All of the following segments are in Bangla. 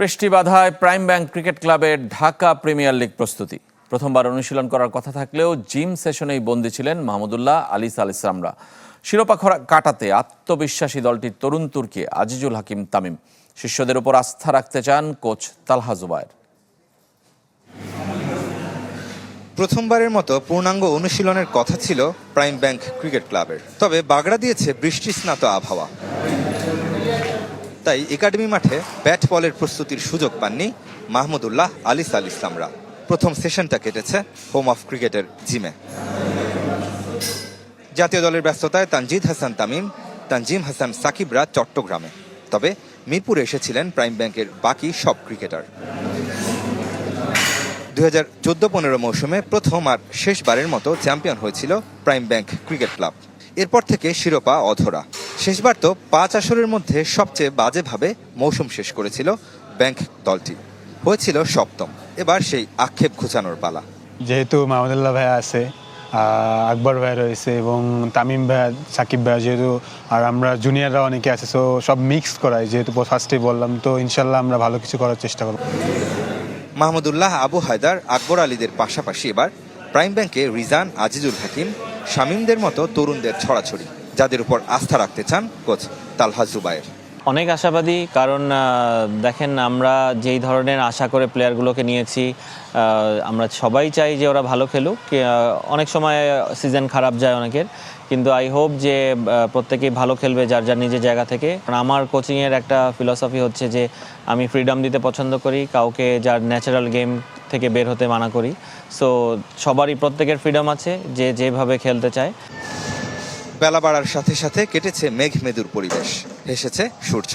বৃষ্টি বাধায় প্রাইম ব্যাংক ক্রিকেট ক্লাবের ঢাকা প্রিমিয়ার লিগ প্রস্তুতি। প্রথমবার অনুশীলন করার কথা থাকলেও জিম সেশনেই বন্দী ছিলেন মাহমুদুল্লাহ, আলিস আল ইসলামরা। শিরোপা কাটাতে আত্মবিশ্বাসী দলটির তরুণ তুর্কি আজিজুল হাকিম তামিম। শিষ্যদের উপর আস্থা রাখতে চান কোচ তালহা জুবায়ের। প্রথমবারের মতো পূর্ণাঙ্গ অনুশীলনের কথা ছিল প্রাইম ব্যাংক ক্রিকেট ক্লাবের, তবে বাগড়া দিয়েছে বৃষ্টিস্নাত আবহাওয়া। তাই একাডেমি মাঠে ব্যাট বলের প্রস্তুতির সুযোগ পাননি মাহমুদুল্লাহ, আলিস আল ইসলামরা। প্রথম সেশনটা কেটেছে হোম অফ ক্রিকেটের জিমে। জাতীয় দলের ব্যস্ততায় তানজিদ হাসান তামিম, তানজিম হাসান সাকিবরা চট্টগ্রামে, তবে মিরপুরে এসেছিলেন প্রাইম ব্যাংকের বাকি সব ক্রিকেটার। 2014-15 মৌসুমে প্রথম আর শেষবারের মতো চ্যাম্পিয়ন হয়েছিল প্রাইম ব্যাংক ক্রিকেট ক্লাব। এরপর থেকে শিরোপা অধরা। শেষবার তো 5 আসরের মধ্যে সবচেয়ে বাজেভাবে মৌসুম শেষ করেছিল ব্যাংক দলটি, হয়েছিল সপ্তম। এবার সেই আক্ষেপ ঘুচানোর পালা। যেহেতু মাহমুদুল্লাহ ভাইয়া আছে, আকবর ভাই রয়েছে এবং তামিম ভাইয়া, সাকিব ভাইয়া যেহেতু, আর আমরা জুনিয়ররা অনেকে আছে, সো সব মিক্স করাই, যেহেতু ফার্স্টে বললাম, তো ইনশাল্লাহ আমরা ভালো কিছু করার চেষ্টা করব। মাহমুদুল্লাহ, আবু হায়দার, আকবর আলীদের পাশাপাশি এবার প্রাইম ব্যাংকে রিজান, আজিজুল হাকিম, শামীমদের মতো তরুণদের ছড়াছড়ি, যাদের উপর আস্থা রাখতে চান কোচ তালহা জুবায়ের। অনেক আশাবাদী, কারণ দেখেন আমরা যেই ধরনের আশা করে প্লেয়ারগুলোকে নিয়েছি, আমরা সবাই চাই যে ওরা ভালো খেলুক। অনেক সময় সিজন খারাপ যায় অনেকের, কিন্তু আই হোপ যে প্রত্যেকেই ভালো খেলবে যার যার নিজের জায়গা থেকে। আমার কোচিংয়ের একটা ফিলসফি হচ্ছে যে আমি ফ্রিডম দিতে পছন্দ করি, কাউকে যার ন্যাচারাল গেম থেকে বের হতে মানা করি। সো সবারই প্রত্যেকের ফ্রিডম আছে, যে যেভাবে খেলতে চায়। বেলা বাড়ার সাথে সাথে কেটেছে মেঘ মেদুর পরিবেশ, হেসেছে সূর্য।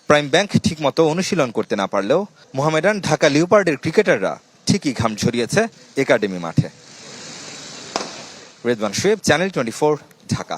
প্রাইম ব্যাংক ঠিকমতো অনুশীলন করতে না পারলেও মোহামেডান, ঢাকা লিওপার্ডের ক্রিকেটাররা ঠিকই ঘাম ঝরিয়েছে একাডেমি মাঠে। রেদওয়ান শোয়েব, চ্যানেল 24, ঢাকা।